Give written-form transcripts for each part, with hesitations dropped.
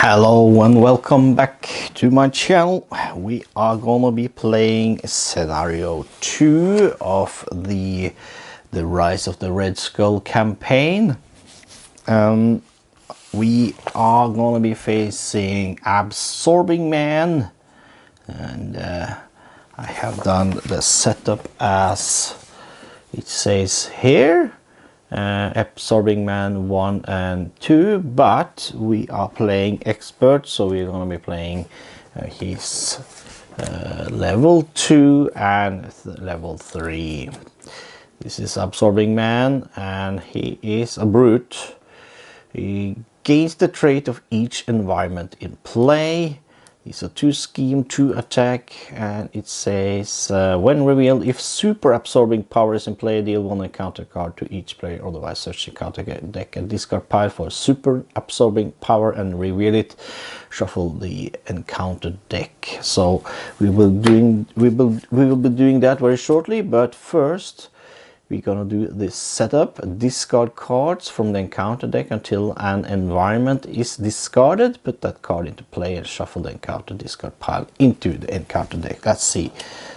Hello and welcome back to my channel. We are gonna be playing scenario 2 of the Rise of the Red Skull campaign. We are gonna be facing Absorbing Man, and I have done the setup as it says here. Absorbing Man 1 and 2, but we are playing expert, so we're going to be playing his level 2 and level 3. This is Absorbing Man, and he is a brute. He gains the trait of each environment in play. It's a 2 scheme, 2 attack, and it says when revealed, if super absorbing power is in play, deal 1 encounter card to each player. Otherwise, search the encounter deck and discard pile for super absorbing power and reveal it. Shuffle the encounter deck. So we will be doing that very shortly. But first, we're gonna do this setup. Discard cards from the encounter deck until an environment is discarded. Put that card into play and shuffle the encounter discard pile into the encounter deck. Let's see.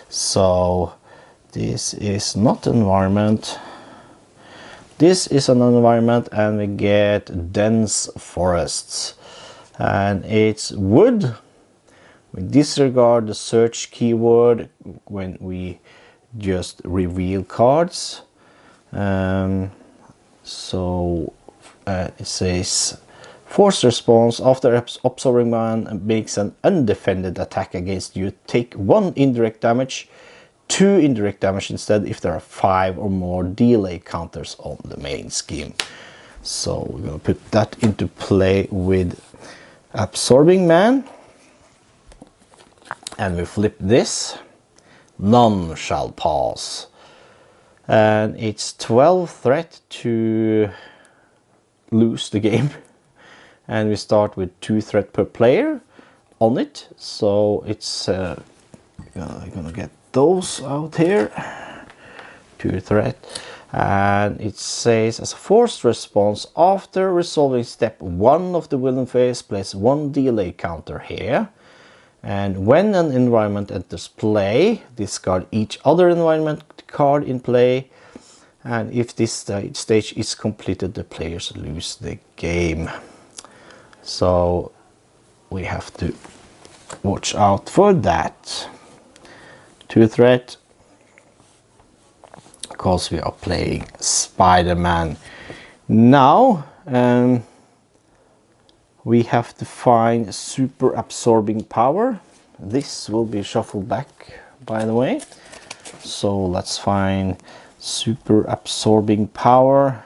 So this is not environment. This is an environment, and we get dense forests. And it's wood. We disregard the search keyword when we just reveal cards. It says force response. After Absorbing Man makes an undefended attack against you, take 1 indirect damage, 2 indirect damage instead if there are 5 or more delay counters on the main scheme. So we're going to put that into play with Absorbing Man, and we flip this. None shall pass, and it's 12 threat to lose the game, and we start with 2 threat per player on it. So it's gonna get those out here, 2 threat, and it says as a forced response, after resolving step 1 of the Villain phase, place 1 delay counter here. And when an environment enters play, discard each other environment card in play. And if this stage is completed, the players lose the game. So we have to watch out for that. 2 threat, because we are playing Spider-Man. Now we have to find super absorbing power. This will be shuffled back, by the way. So let's find super absorbing power.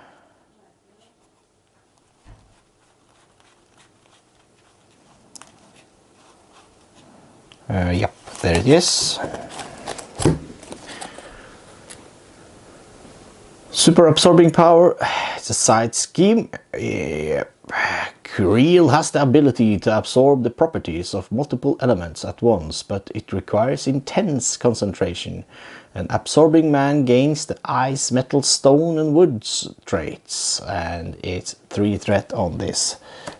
Yep, there it is. Super absorbing power. It's a side scheme. Creel has the ability to absorb the properties of multiple elements at once, but it requires intense concentration. An Absorbing Man gains the ice, metal, stone and wood traits, and it's 3 threat on this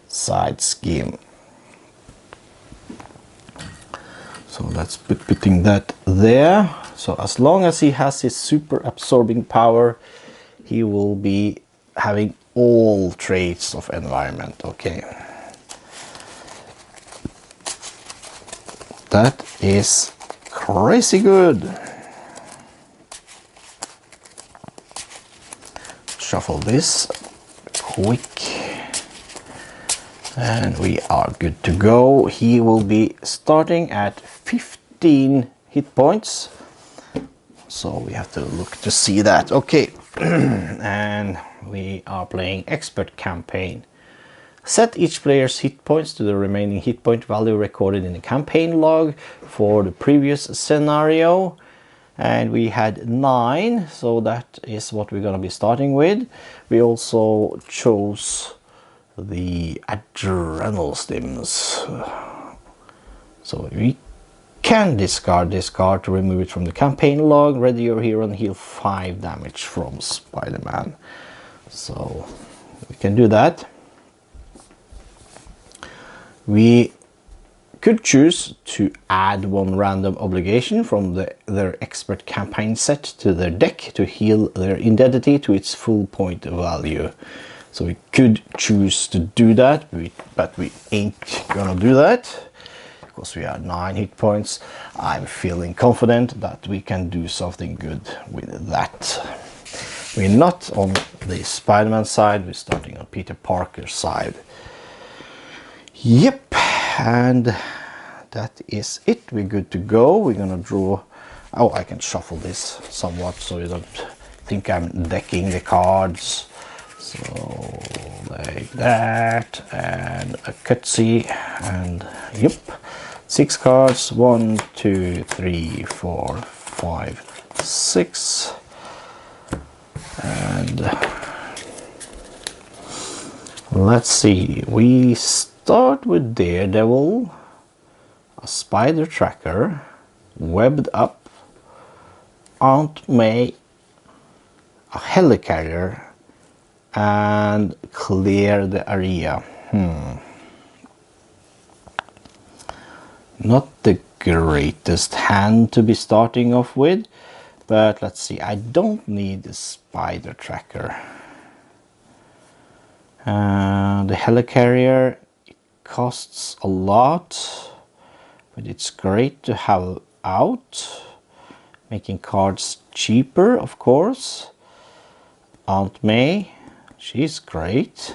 side scheme. So let's putting that there. So as long as he has his super absorbing power, he will be having all traits of environment. Okay, that is crazy good. Shuffle this quick, and we are good to go. He will be starting at 15 hit points, so we have to look to see that. Okay. And we are playing expert campaign. Set each player's hit points to the remaining hit point value recorded in the campaign log for the previous scenario, and we had 9, so that is what we're going to be starting with. We also chose the adrenal stims, so we can discard this card to remove it from the campaign log. Ready your hero and heal 5 damage from Spider-Man. So we can do that. We could choose to add one random obligation from their expert campaign set to their deck to heal their indemnity to its full point value. So we could choose to do that, but we ain't gonna do that because we are 9 hit points. I'm feeling confident that we can do something good with that. We're not on the Spiderman side, we're starting on Peter Parker's side. Yep, and that is it. We're good to go. We're gonna draw. Oh, I can shuffle this somewhat so you don't think I'm decking the cards. So like that, and a cutsy, and yep, 6 cards. 1, 2, 3, 4, 5, 6, and let's see. We start with Daredevil, a spider tracker, webbed up, Aunt May, a helicarrier, and clear the area. Not the greatest hand to be starting off with, but let's see. I don't need a spider tracker. The helicarrier, it costs a lot, but it's great to have out, making cards cheaper, of course. Aunt May, she's great,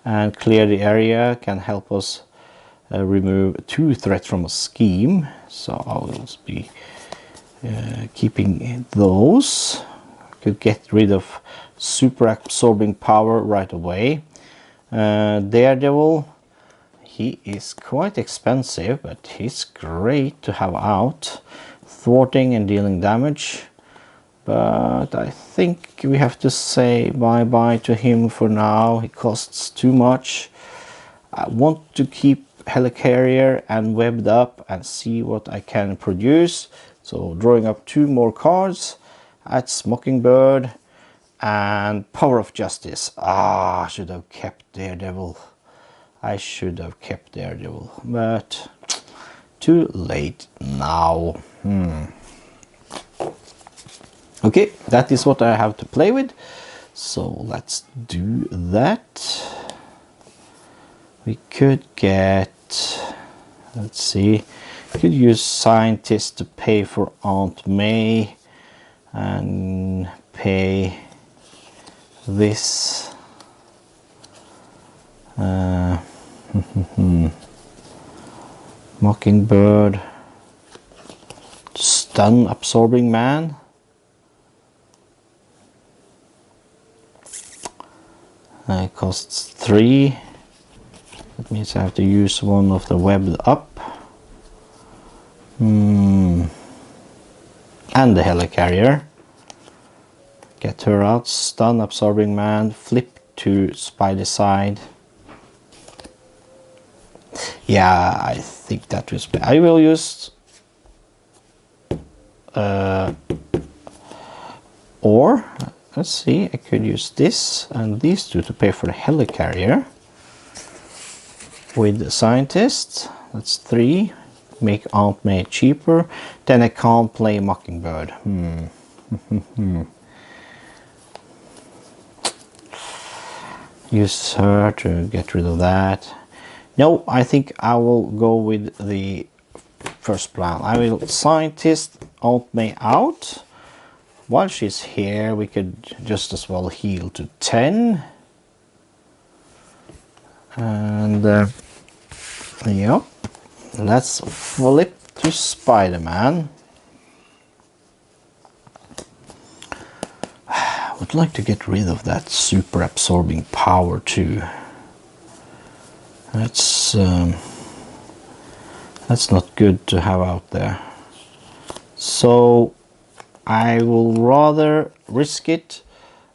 and clear the area can help us remove 2 threats from a scheme, so I will be keeping those. Could get rid of super absorbing power right away. Daredevil, he is quite expensive, but he's great to have out, thwarting and dealing damage. But I think we have to say bye-bye to him for now. He costs too much. I want to keep helicarrier and webbed up and see what I can produce. So drawing up 2 more cards. That's Mockingbird and Power of Justice. I should have kept Daredevil. I should have kept Daredevil, but too late now. Okay, that is what I have to play with. So let's do that. We could get, let's see, we could use Scientist to pay for Aunt May and pay this. Mockingbird, Stun Absorbing Man. It costs 3. That means I have to use one of the webbed up. And the helicarrier. Get her out. Stun Absorbing Man. Flip to Spider side. Yeah, I think that was better. I will use or let's see, I could use this and these 2 to pay for the helicarrier with the Scientist. That's 3. Make Aunt May cheaper. Then I can't play Mockingbird. Use her to get rid of that. No, I think I will go with the first plan. I will Scientist Aunt May out. While she's here, we could just as well heal to 10. And yeah, let's flip to Spider-Man. I would like to get rid of that super absorbing power too. That's not good to have out there. So I will rather risk it.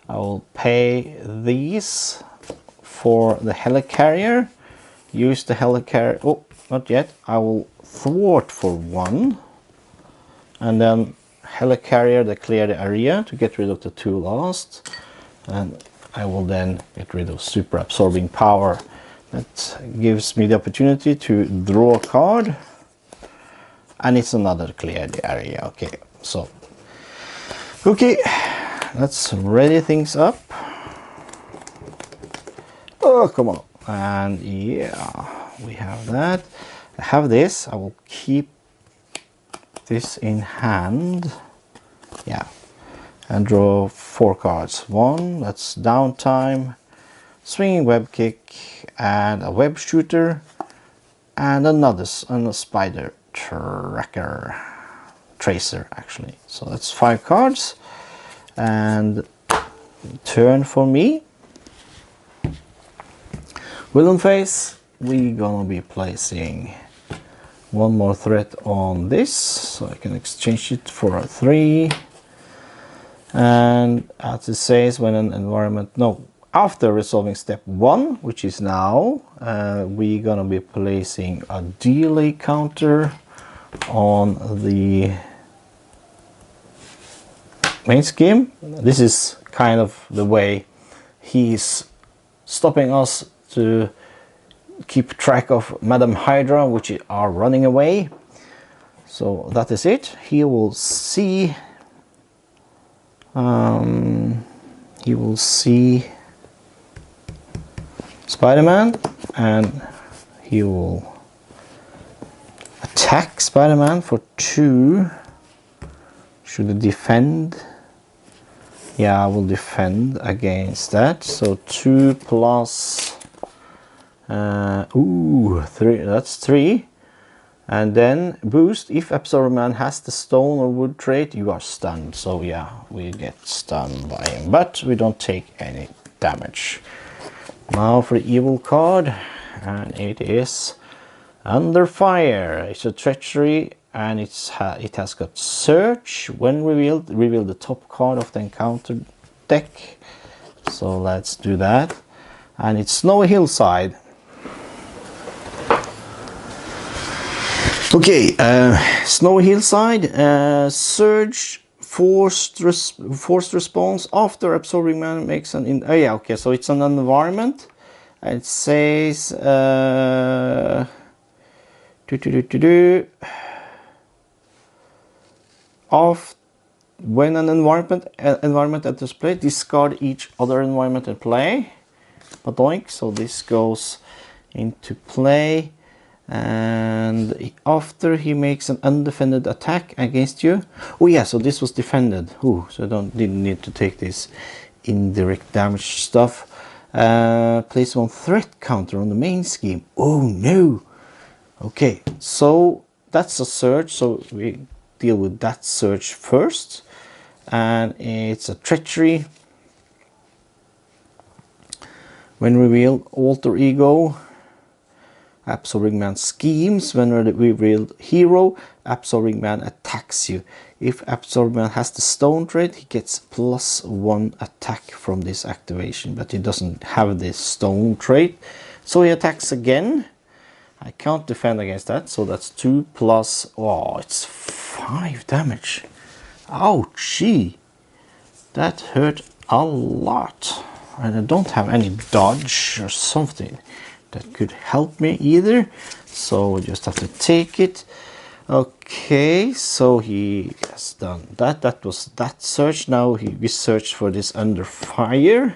I will pay these for the helicarrier. Use the helicarrier. Oh, not yet. I will thwart for 1. And then helicarrier to clear the area to get rid of the 2 last. And I will then get rid of super absorbing power That gives me the opportunity to draw a card. And it's another cleared area. Okay, so okay, let's ready things up. Oh, come on. And yeah, we have that. I have this. I will keep this in hand. Yeah, and draw 4 cards. 1, that's downtime, swinging web kick, and a web shooter, and another a spider tracer actually. So that's 5 cards. And turn for me. Villain phase, we're gonna be placing 1 more threat on this, so I can exchange it for a 3. And as it says, when an environment, no, after resolving step 1, which is now, we're gonna be placing a delay counter on the main scheme. This is kind of the way he's stopping us to keep track of Madam Hydra, which are running away. So that is it. He will see Spider-Man, and he will attack Spider-Man for 2. Should he defend? Yeah, I will defend against that. So 2 plus 3, that's 3. And then boost, if Absorberman has the stone or wood trait, you are stunned. So yeah, we get stunned by him, but we don't take any damage. Now for the evil card, and it is Under Fire. It's a treachery, and it has got search. When revealed, reveal the top card of the encounter deck. So let's do that. And it's Snowy Hillside. Okay, Snowy Hillside, surge, forced response after Absorbing Man makes an oh yeah, okay, so it's an environment. It says when an environment enters play, discard each other environment in play. Badoink, so this goes into play. And after he makes an undefended attack against you, oh yeah, so this was defended. Ooh, so didn't need to take this indirect damage stuff. Place 1 threat counter on the main scheme. Oh no. Okay, so that's a surge, so we deal with that surge first. And it's a treachery. When revealed, alter ego. Absorbing Man schemes. When revealed hero, Absorbing Man attacks you. If Absorbing Man has the stone trait, he gets +1 attack from this activation, but he doesn't have this stone trait, so he attacks again. I can't defend against that, so that's 2 plus, oh, it's 5 damage. Ouchie, that hurt a lot. And I don't have any dodge or something that could help me either, so we just have to take it. Okay, so he has done that. That was that search. Now we search for this Under Fire,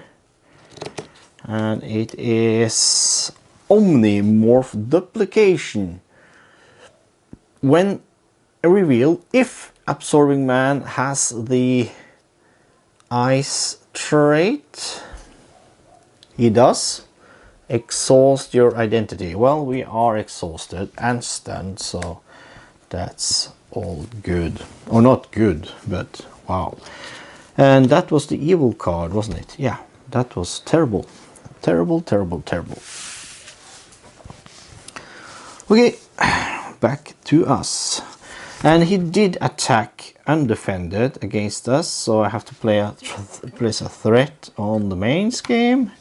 and it is Omnimorph Duplication. When revealed, if Absorbing Man has the Ice trait, he does. Exhaust your identity. Well, we are exhausted and stunned, so that's all good. Or not good, but wow. And that was the evil card, wasn't it? Yeah, that was terrible. Terrible, terrible, terrible. Okay, back to us. And he did attack undefended against us, so I have to place a threat on the main scheme.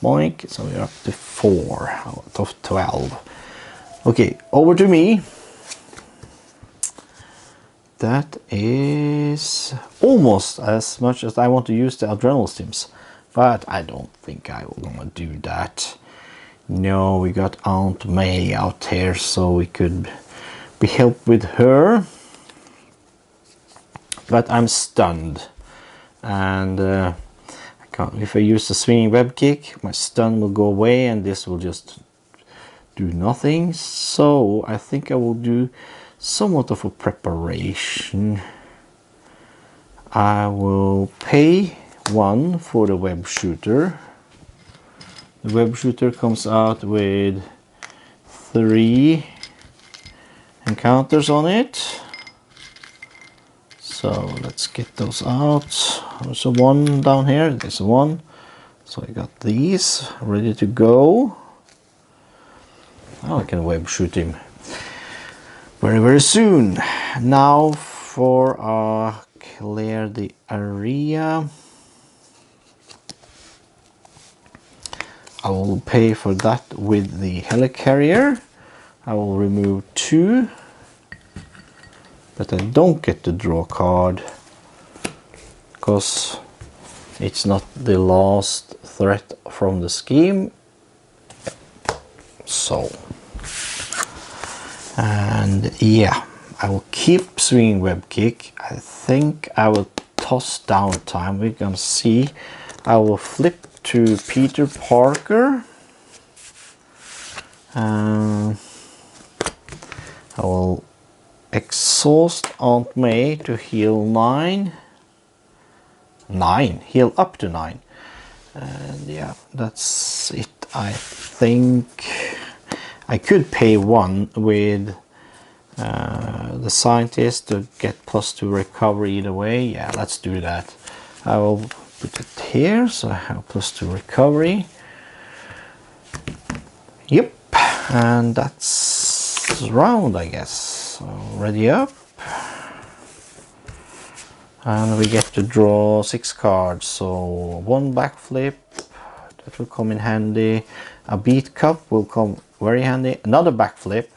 Boink, so we're up to 4 out of 12. Okay, over to me. That is almost as much as I want to use the Adrenal Stims, but I don't think I will gonna do that. No, we got Aunt May out here, so we could be helped with her. But I'm stunned, and if I use the swinging web kick, my stun will go away, and this will just do nothing. So I think I will do somewhat of a preparation. I will pay 1 for the web shooter. The web shooter comes out with 3 encounters on it. So let's get those out. There's a 1 down here. There's a 1. So I got these ready to go. Now I can web shoot him very soon. Now for clear the area. I will pay for that with the helicarrier. I will remove 2, but I don't get to draw a card because it's not the last threat from the scheme. So, and yeah, I will keep swinging web kick. I think I will toss down time. We're gonna see. I will flip to Peter Parker. I will exhaust Aunt May to heal 9. Heal up to 9. And yeah, that's it. I think I could pay 1 with the scientist to get +2 recovery either way. Yeah, let's do that. I will put it here so I have +2 recovery. Yep, and that's round, I guess. So ready up, and we get to draw 6 cards. So 1 backflip, that will come in handy. A beat cup will come very handy. Another backflip,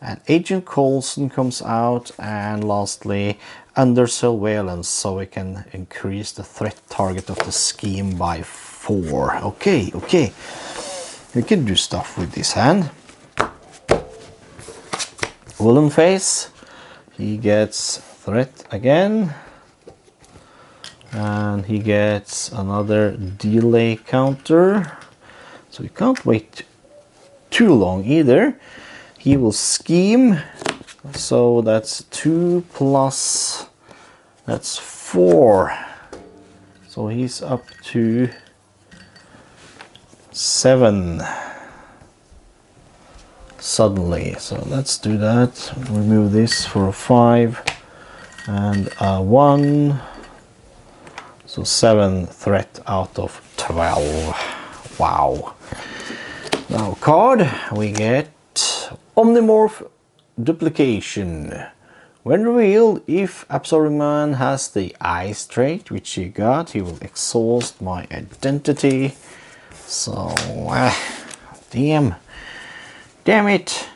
and Agent Coulson comes out, and lastly under surveillance, so we can increase the threat target of the scheme by 4. Okay, we can do stuff with this hand. Woolen Face, he gets threat again, and he gets another delay counter, so we can't wait too long either. He will scheme, so that's 2 plus, that's 4, so he's up to 7 suddenly. So let's do that. Remove this for a 5 and a 1, so 7 threat out of 12. Wow. Now card, we get Omnimorph Duplication. When revealed, if Absorbing Man has the Ice trait, which he got, he will exhaust my identity. So, damn it.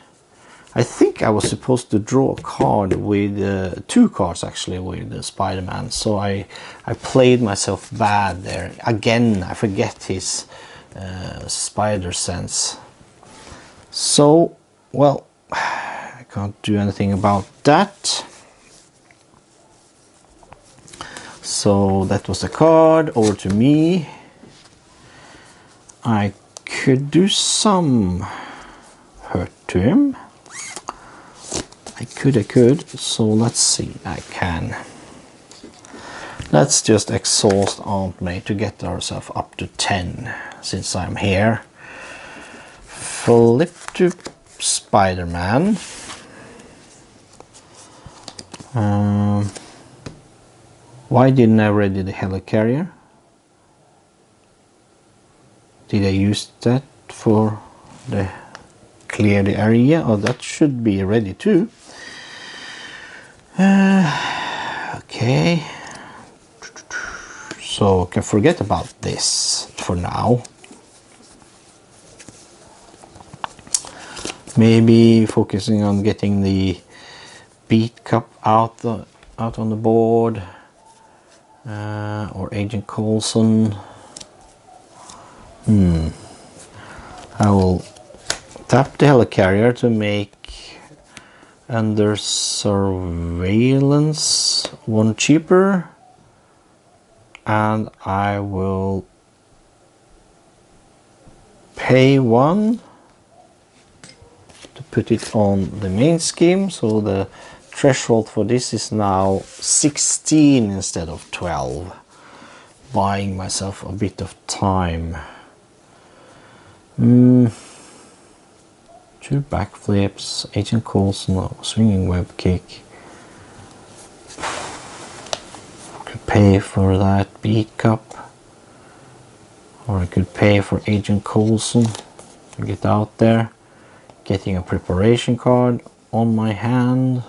I think I was supposed to draw a card with 2 cards actually with Spider-Man, so I played myself bad there. Again, I forget his spider sense. So, well, I can't do anything about that. So that was the card. Over to me. I could do some hurt to him. I could. So let's see. I can. Let's just exhaust Aunt May to get ourselves up to 10 since I'm here. Flip to Spider-Man. Why didn't I ready the helicarrier? Did I use that for the clear the area? Oh, that should be ready too. Okay. So can forget about this for now. Maybe focusing on getting the beat cup out on the board, or Agent Coulson. I I will tap the helicarrier to make under surveillance one cheaper, and I will pay one to put it on the main scheme. So the threshold for this is now 16 instead of 12, buying myself a bit of time. 2 backflips, Agent Coulson, swinging web kick. Could pay for that beat cup, or I could pay for Agent Coulson to get out there, getting a preparation card on my hand.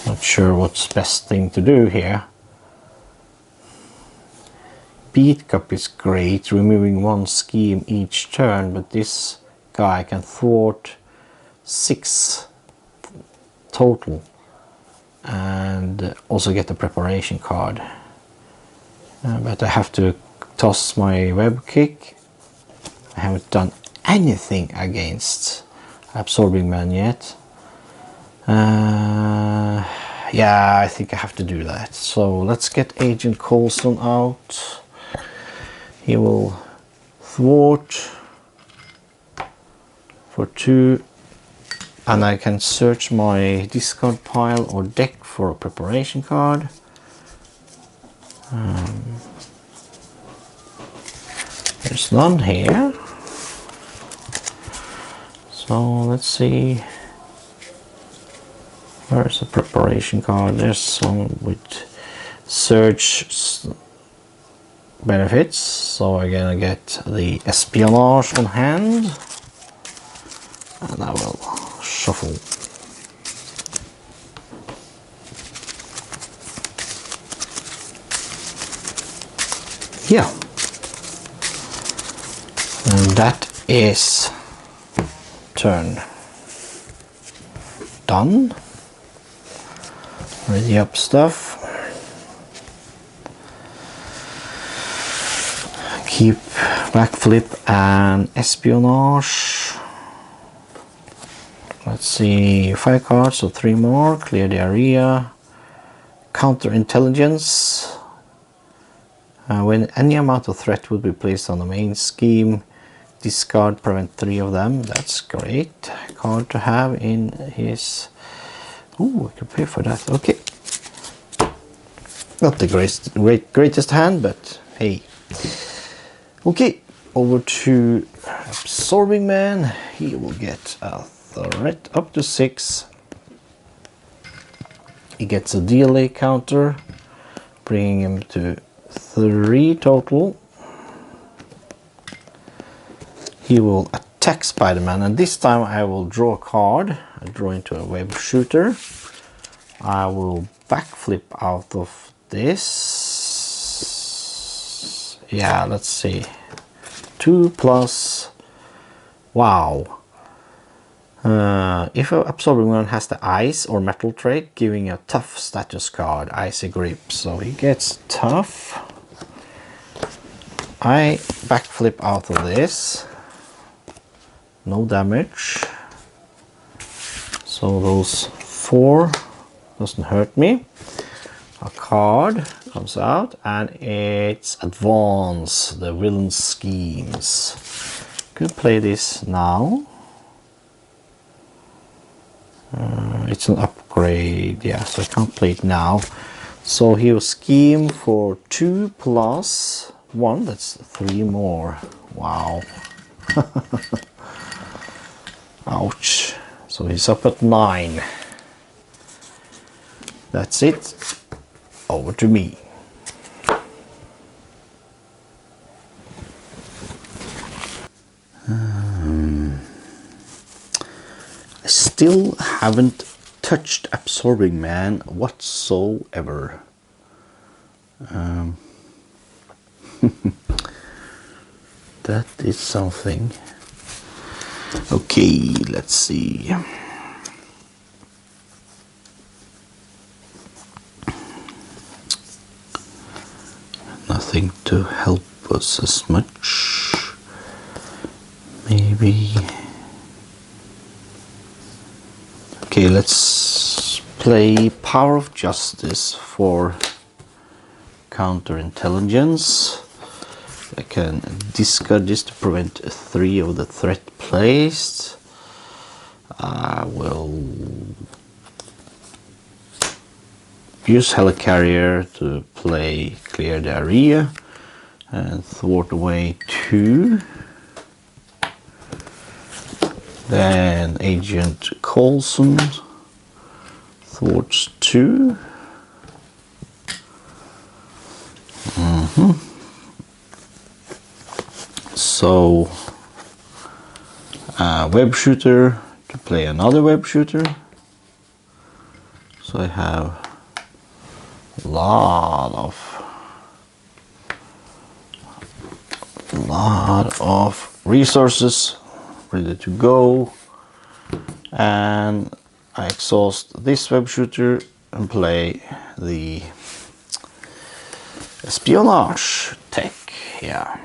Not sure what's best thing to do here. Beat cup is great, removing one scheme each turn, but this guy can thwart 6 total and also get the preparation card. But I have to toss my web kick. I haven't done anything against Absorbing Man yet. Yeah, I think I have to do that. So let's get Agent Coulson out. He will thwart for 2, and I can search my discard pile or deck for a preparation card. There's none here. So let's see. Where's the preparation card? There's one with surge benefits. So I'm gonna get the espionage on hand. And I will shuffle. Yeah. And that is turn done. Ready up stuff. Keep backflip and espionage. Let's see, 5 cards, so 3 more. Clear the area. Counter intelligence. When any amount of threat would be placed on the main scheme, discard, prevent 3 of them. That's great card to have in his. Ooh, I can pay for that. Okay. Not the greatest hand, but hey. Okay, over to Absorbing Man. He will get a threat up to 6. He gets a delay counter, bringing him to 3 total. He will attack Spiderman, and this time I will draw a card. I draw into a web shooter. I will backflip out of this. Yeah, let's see. 2 plus. Wow. If an Absorbing one has the ice or metal trait, giving a tough status card, icy grip. So he gets tough. I backflip out of this. No damage. So those 4 doesn't hurt me. A card comes out, and it's Advance, the Villain Schemes. Could play this now. It's an upgrade, yeah, so I can't play it now. So he will scheme for 2 plus 1, that's 3 more. Wow. Ouch. So he's up at 9. That's it. Over to me. I still haven't touched Absorbing Man whatsoever. That is something. Okay, let's see. Nothing to help was as much. Maybe. Okay, let's play Power of Justice for counterintelligence. I can discard this to prevent 3 of the threat placed. I will use Helicarrier to play Clear the Area and thwart away 2. Then Agent Coulson thwarts 2. So web shooter to play another web shooter. So I have a lot of resources ready to go, and I exhaust this web shooter and play the espionage tech. Yeah,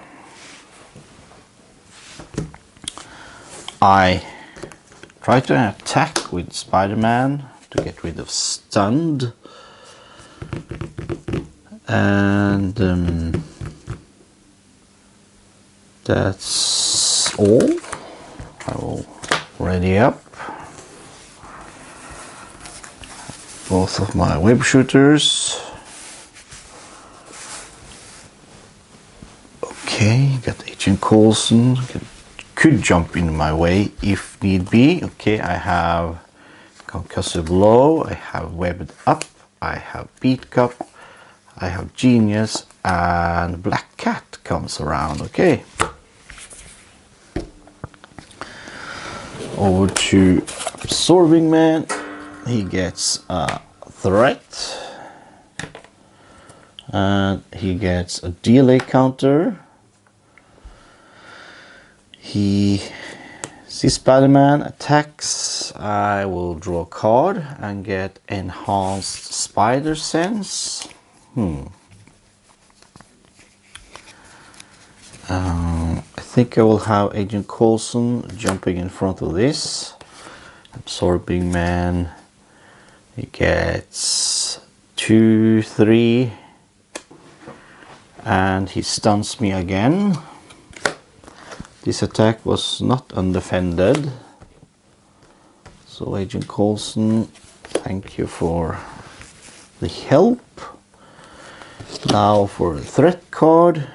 I try to attack with Spiderman to get rid of stunned, and that's all. I will ready up both of my web shooters. Okay, got Agent Coulson, could jump in my way if need be. Okay, I have Concussive Blow, I have Webbed Up, I have Beat Cup, I have Genius, and Black Cat comes around. Okay. Over to Absorbing Man. He gets a threat. And he gets a delay counter. He sees Spiderman attacks. I will draw a card and get Enhanced Spider Sense. I think I will have Agent Coulson jumping in front of this. Absorbing Man, he gets 2, 3, and he stuns me again. This attack was not undefended. So Agent Coulson, thank you for the help. Now for the threat card.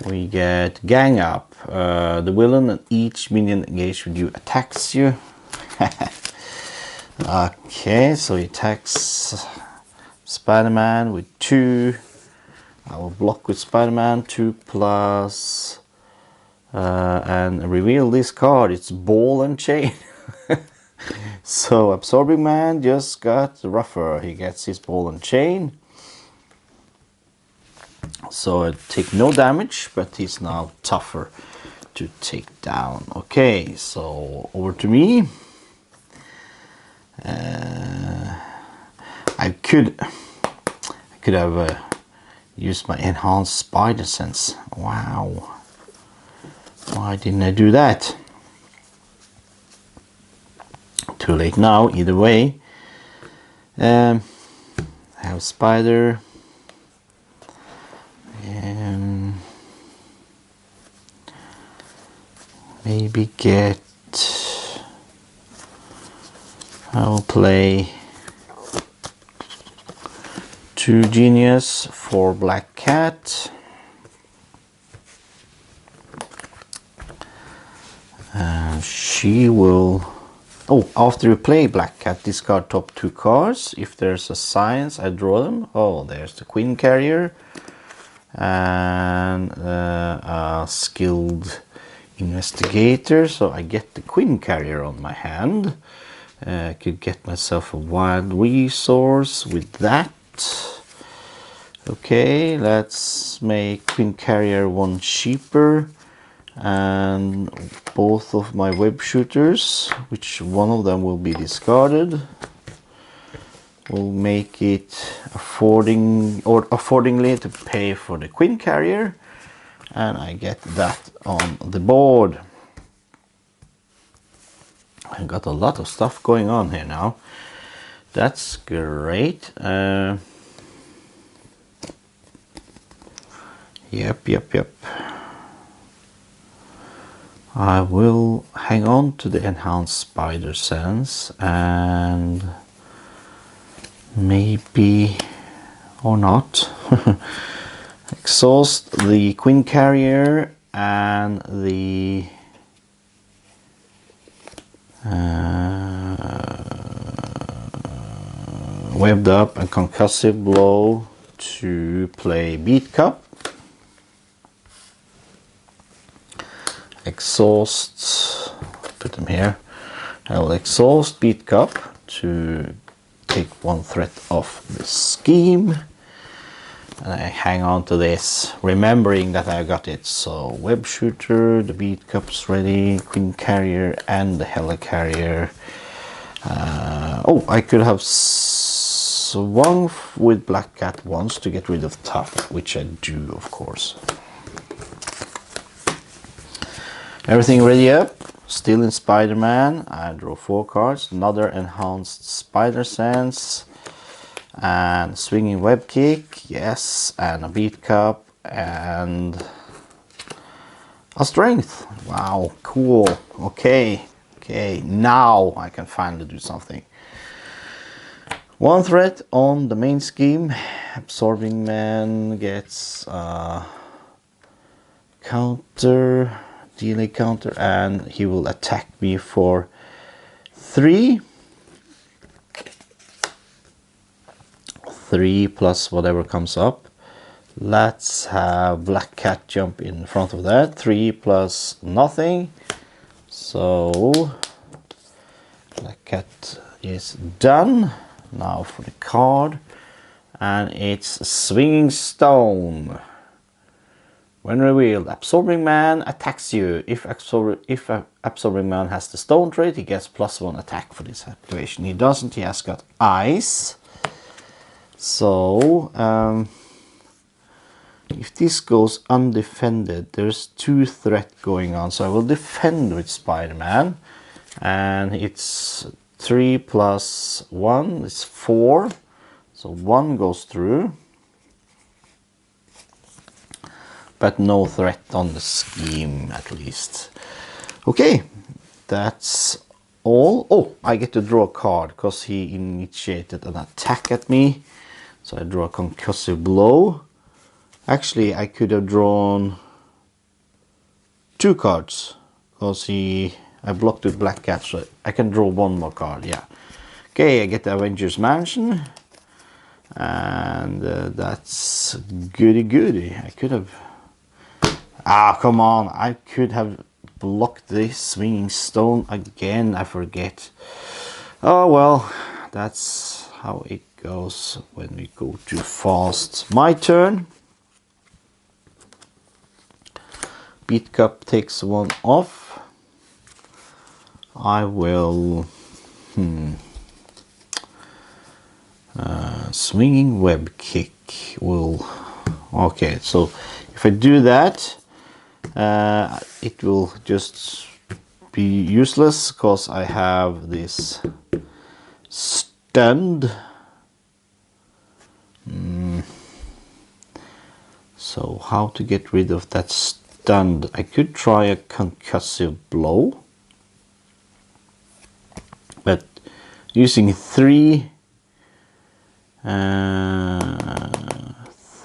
We get Gang Up. The villain and each minion engaged with you attacks you. Okay, so he attacks Spider-Man with 2. I will block with Spider-Man 2 plus and reveal this card. It's Ball and Chain. So Absorbing Man just got rougher. He gets his Ball and Chain. So I take no damage, but he's now tougher to take down. Okay, so over to me. I could have used my Enhanced Spider Sense. Wow, why didn't I do that? Too late now. Either way, I have Spider. Maybe get. I will play 2 Genius for Black Cat. She will. Oh, after you play Black Cat, discard top 2 cards. If there's a science, I draw them. Oh, there's the Queen Carrier and a skilled investigator. So I get the Queen Carrier on my hand. I could get myself a wild resource with that. Okay, let's make Queen Carrier 1 cheaper. And both of my web shooters, which one of them will be discarded. will make it affordingly to pay for the Queen Carrier, and I get that on the board. I got a lot of stuff going on here now. That's great. Yep. I will hang on to the enhanced spider sense, and maybe or not exhaust the Queen Carrier and the webbed up and concussive blow to play Beat Cup. Exhaust, put them here. I will exhaust Beat Cup to take one threat off the scheme, and I hang on to this, remembering that I got it. So Web Shooter, the Beat Cup's ready, Queen Carrier and the Helicarrier. Oh, I could have swung with Black Cat once to get rid of Tough, which I do, of course. Everything ready up, still in Spider-Man. I draw 4 cards, another enhanced Spider Sense, and Swinging Web Kick, yes, and a Beat Cup, and a Strength. Wow, cool. Okay, now I can finally do something. 1 threat on the main scheme. Absorbing Man gets counter, delay counter, and he will attack me for 3 plus whatever comes up. Let's have Black Cat jump in front of that. 3 plus nothing. So Black Cat is done. Now for the card, and it's Swinging Stone. When revealed, Absorbing Man attacks you. If Absorbing Man has the stone trait, he gets +1 attack for this activation. He doesn't, he has got ice. So if this goes undefended, there's 2 threat going on. So I will defend with Spider-Man, and it's 3 plus 1 is 4. So 1 goes through, but no threat on the scheme, at least. Okay, that's all. Oh, I get to draw a card because he initiated an attack at me. So I draw a concussive blow. Actually, I could have drawn 2 cards because I blocked with Black Cat, so I can draw 1 more card. Yeah. Okay, I get the Avengers Mansion, and that's goody. I could have. Ah, come on! I could have blocked this Swinging Stone again. I forget. Oh well, that's how it goes when we go too fast. My turn. Beat Cup takes 1 off. I will Swinging Web Kick will. Okay, so if I do that, it will just be useless because I have this stunned. So how to get rid of that stunned? I could try a concussive blow, but using 3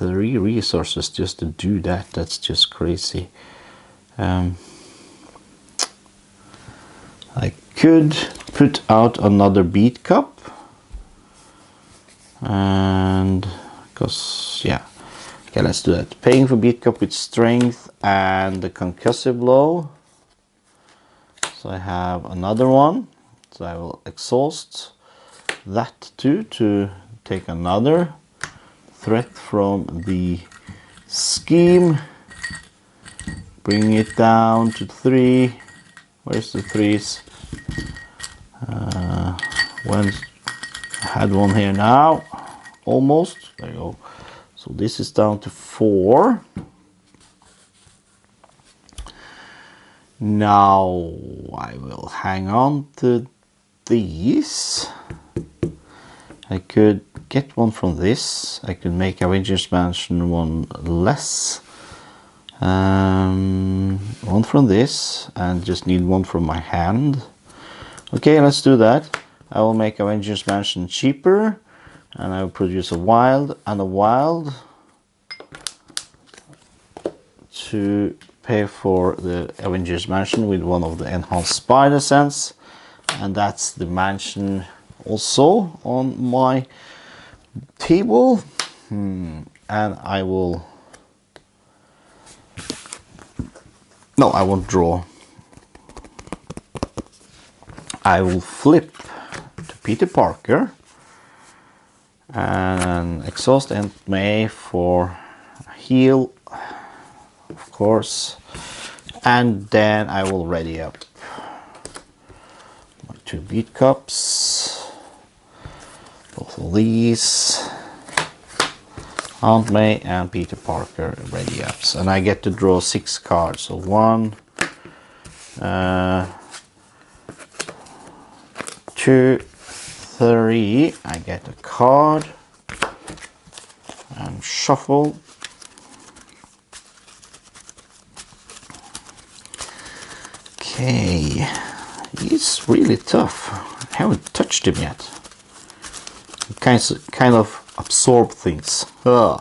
resources just to do that, that's just crazy. I could put out another Beat Cup, and because yeah, okay, let's do that. Paying for Beat Cup with Strength and the concussive blow. So I have another one, so I will exhaust that too to take another threat from the scheme. Bring it down to 3. Where's the 3s? When I Had one here now, almost. There you go. So this is down to 4. Now I will hang on to these. I could get one from this. I could make Avengers Mansion one less. One from this, and just need one from my hand. Okay, let's do that. I will make Avengers Mansion cheaper, and I will produce a wild and a wild to pay for the Avengers Mansion with one of the enhanced spider sense, and that's the mansion also on my table. And I will, no, I won't draw. I will flip to Peter Parker and exhaust Aunt May for heal, of course, and then I will ready up my 2 beat cups, both of these, Aunt May and Peter Parker ready ups, and I get to draw 6 cards. So 1, 2, 3, I get a card and shuffle. Okay, he's really tough. I haven't touched him yet. He kind of absorb things. Ugh.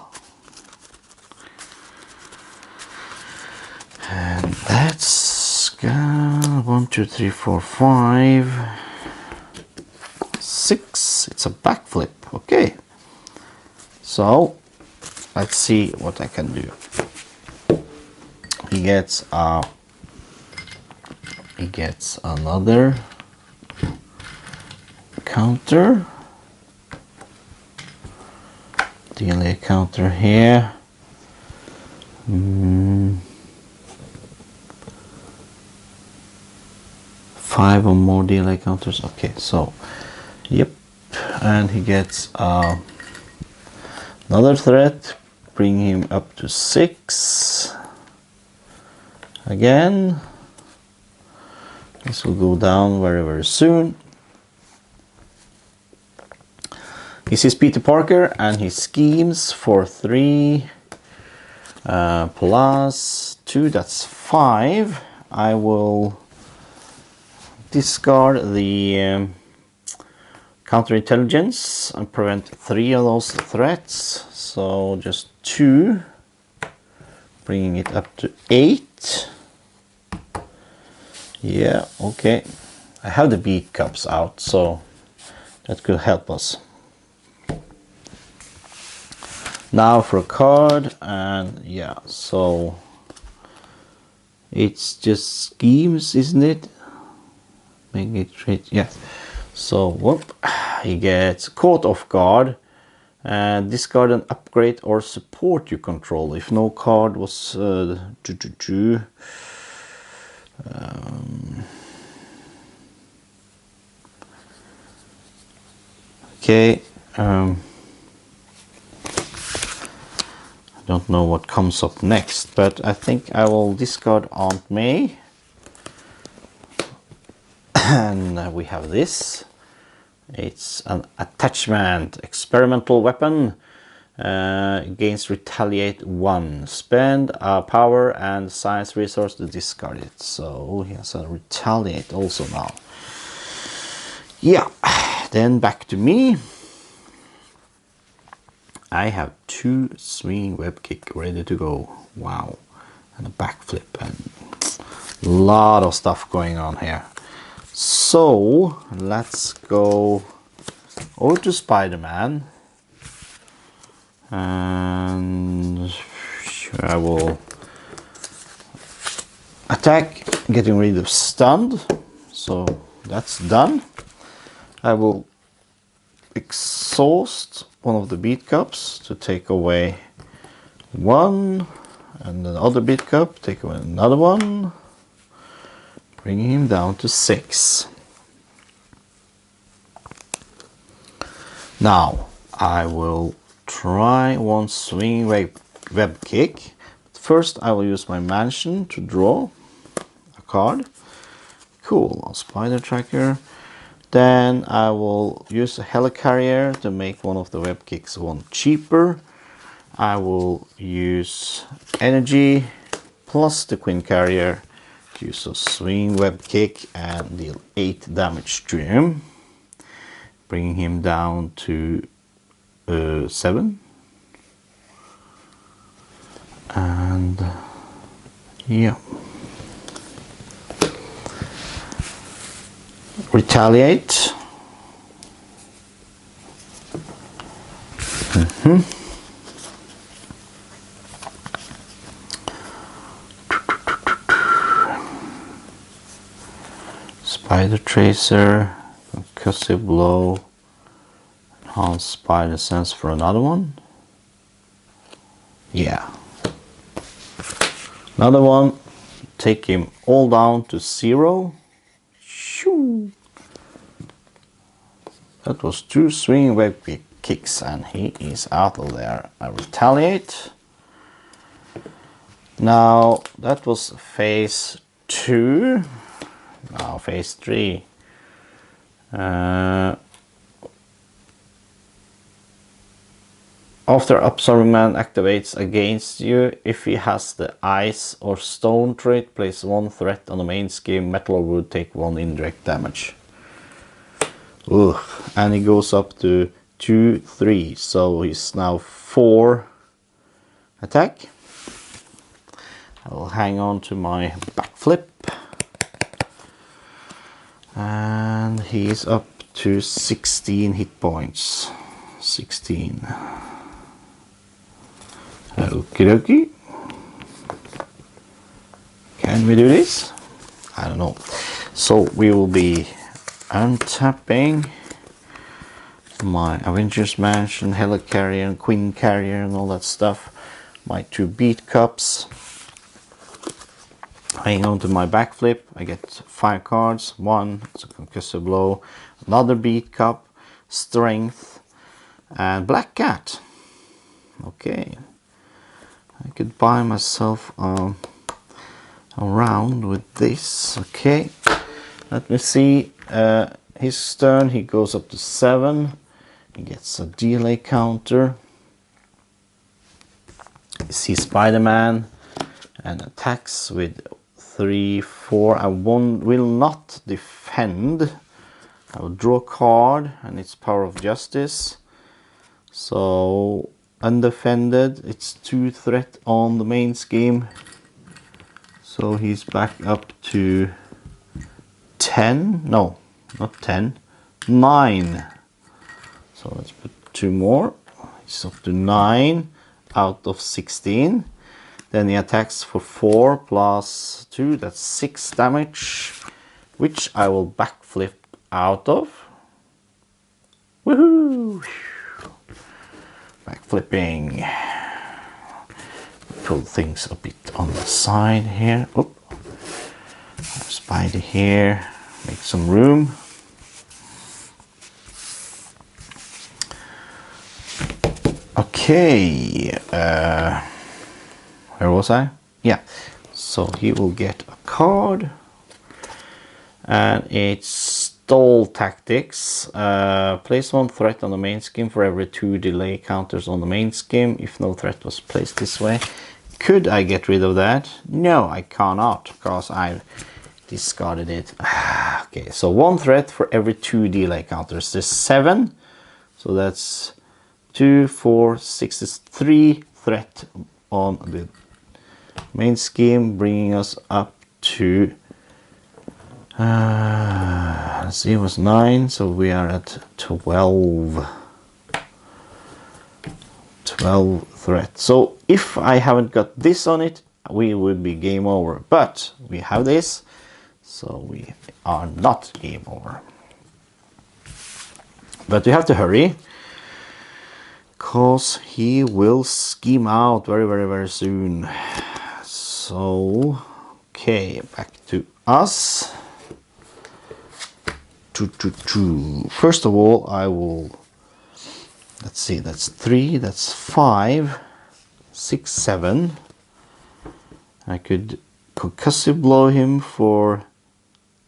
And that's 1, 2, 3, 4, 5, 6. It's a backflip. Okay. So let's see what I can do. He gets another counter. Delay counter here. 5 or more delay counters. Okay, so yep, and he gets another threat, bring him up to 6 again. This will go down very, very soon. This is Peter Parker, and he schemes for 3 plus 2, that's 5. I will discard the counterintelligence and prevent 3 of those threats. So just 2, bringing it up to 8. Yeah, okay. I have the beat cups out, so that could help us. Now for a card, and yeah, so it's just schemes, isn't it? Make it straight, yeah. So whoop, he gets caught off guard, and discard an upgrade or support you control if no card was okay. I don't know what comes up next, but I think I will discard Aunt May. And we have this. It's an attachment, experimental weapon. Gains retaliate 1. Spend a power and science resource to discard it. So he has a retaliate also now. Yeah, then back to me. I have 2 swinging web kick ready to go. Wow, and a backflip, and a lot of stuff going on here. So let's go over to Spiderman, and I will attack, getting rid of stunned. So that's done. I will exhaust one of the beat cups to take away 1, and the other beat cup, take away another 1, bringing him down to 6. Now I will try one swinging web kick. First I will use my mansion to draw a card. Cool, on spider tracker. Then I will use a helicarrier to make one of the web kicks one cheaper. I will use energy plus the queen carrier to use a swing web kick and deal 8 damage to him, bringing him down to 7. And yeah, retaliate. Spider tracer, concussive blow, enhanced spider sense for another one. Yeah, another one. Take him all down to 0. Shoo. That was 2 swinging web kicks and he is out of there. I retaliate. Now that was phase 2. Now phase 3. After Absorbing Man activates against you, if he has the ice or stone trait, place 1 threat on the main scheme. Metal or wood, take 1 indirect damage. Ugh. And he goes up to 2, 3, so he's now 4 attack. I will hang on to my backflip. And he's up to 16 hit points. 16. Okie dokie. Can we do this? I don't know. So we will be untapping my Avengers Mansion, Helicarrier, and Queen Carrier, and all that stuff. My 2 beat cups. Hang on to my backflip. I get 5 cards. 1, it's a concussive blow. Another beat cup, strength, and black cat. Okay. I could buy myself a round with this. Okay, let me see. His turn, he goes up to 7. He gets a delay counter. You see Spiderman and attacks with 3, 4. I will not defend. I will draw a card and it's Power of Justice. So undefended, it's 2 threat on the main scheme, so he's back up to 10. No, not 10, 9. So let's put 2 more. He's up to 9 out of 16. Then he attacks for 4 plus 2, that's 6 damage, which I will backflip out of. Woohoo! Backflipping. Pull things a bit on the side here. Oop. Spider here. Make some room. Okay. Where was I? Yeah. So he will get a card. And it's Stall Tactics. Place 1 threat on the main scheme for every 2 delay counters on the main scheme if no threat was placed this way. Could I get rid of that? No, I cannot, because I've discarded it. Okay, so 1 threat for every 2 delay counters. There's 7, so that's 2, 4, 6, is 3 threat on the main scheme, bringing us up to let's see, it was 9, so we are at 12 threat. So if I haven't got this on it, we would be game over, but we have this, so we are not game over. But we have to hurry, because he will scheme out very soon. So okay, back to us. First of all, I will let's see, that's 3, that's 5, 6, 7. I could concussive blow him for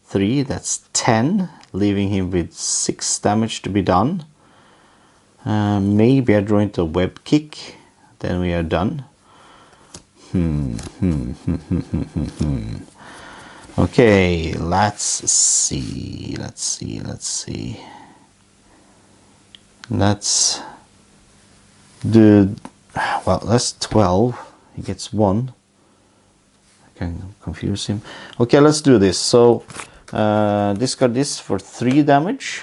3, that's 10, leaving him with 6 damage to be done. Maybe I draw into a web kick, then we are done. Okay, let's see. Let's do, well, that's 12. He gets 1. I can confuse him. Okay, let's do this. So discard this for 3 damage.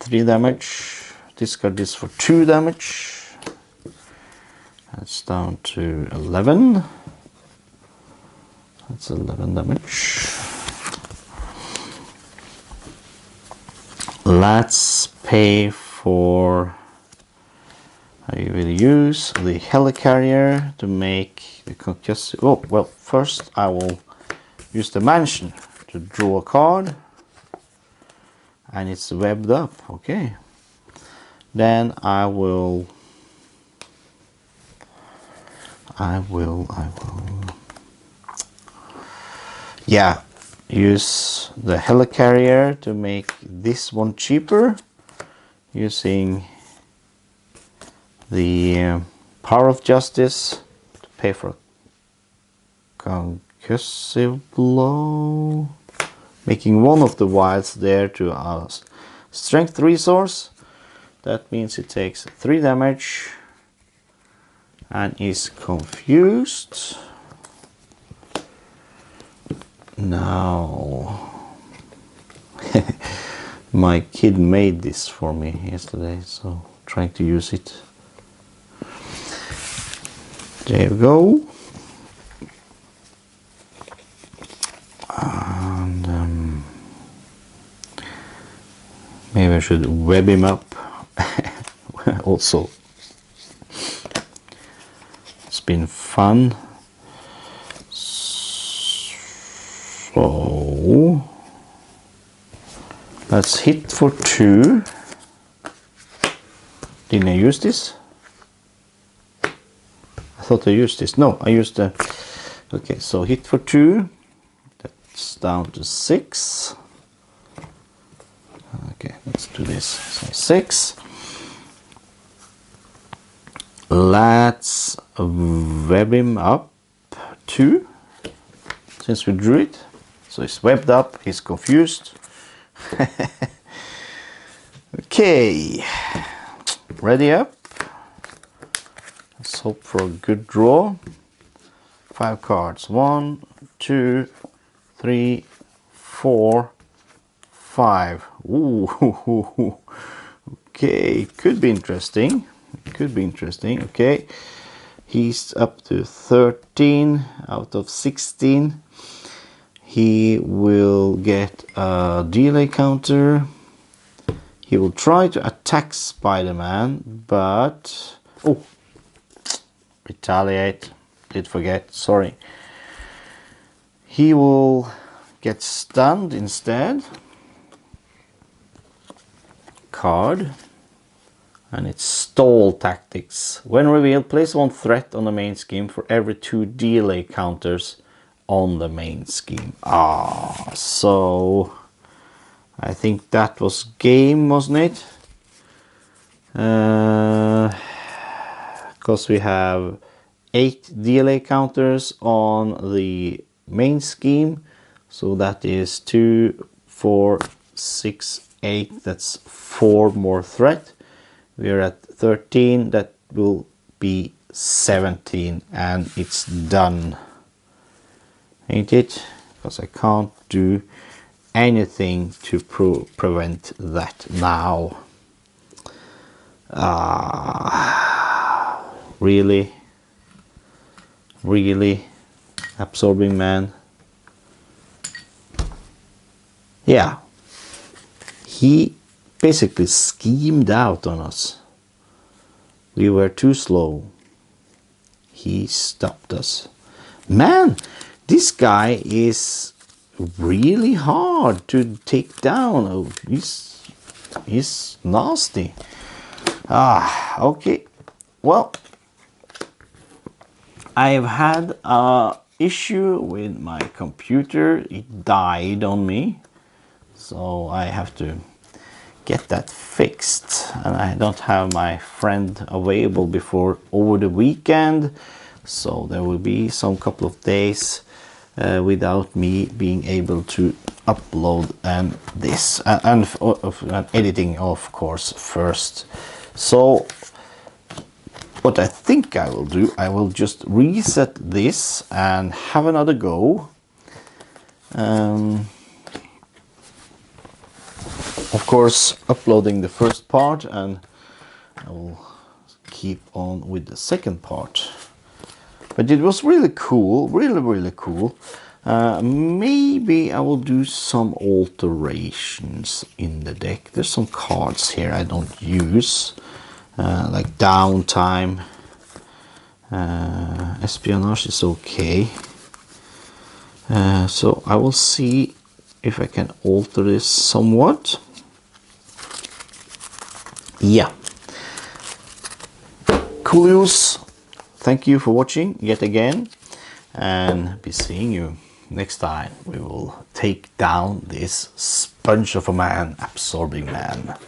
3 damage. Discard this for 2 damage. That's down to 11. That's 11 damage. Let's pay for, I will use the helicarrier to make the concussive. Oh, well, first I will use the mansion to draw a card. And it's webbed up, okay. Then I will yeah, use the helicarrier to make this one cheaper using the power of justice to pay for concussive blow, making one of the wilds there to a strength resource. That means it takes 3 damage and is confused. Now my kid made this for me yesterday, so trying to use it. There we go. And maybe I should web him up also. It's been fun. So let's hit for 2. Didn't I use this? I thought I used this. No, I used the. Okay, so hit for 2. That's down to 6. Okay, let's do this. So 6. Let's web him up 2, since we drew it. So he's webbed up, he's confused. Okay, ready up. Let's hope for a good draw. 5 cards. 1, 2, 3, 4, 5. Ooh, okay, could be interesting. Could be interesting. Okay, he's up to 13 out of 16. He will get a delay counter. He will try to attack Spiderman, but oh, retaliate. Did forget. Sorry. He will get stunned instead. Card. And it's stall tactics. When revealed, place 1 threat on the main scheme for every 2 delay counters on the main scheme. So I think that was game, wasn't it? Because we have 8 delay counters on the main scheme. So that is 2, 4, 6, 8. That's 4 more threat. We are at 13, that will be 17, and it's done. Ain't it? Because I can't do anything to prevent that now. Really? Really? Absorbing Man? Yeah. He basically schemed out on us. We were too slow. He stopped us. Man, this guy is really hard to take down. Oh, he's He's nasty. Okay. Well, I've had a issue with my computer. It died on me, so I have to get that fixed, and I don't have my friend available before over the weekend, so there will be some couple of days without me being able to upload and this and editing, of course, first. So what I think I will do, I will just reset this and have another go. Of course, uploading the first part, and I will keep on with the second part. But it was really cool, really cool. Maybe I will do some alterations in the deck. There's some cards here I don't use, like downtime. Espionage is okay. So I will see if I can alter this somewhat. Yeah. Coolios, thank you for watching yet again, and be seeing you next time. We will take down this sponge of a man, absorbing man.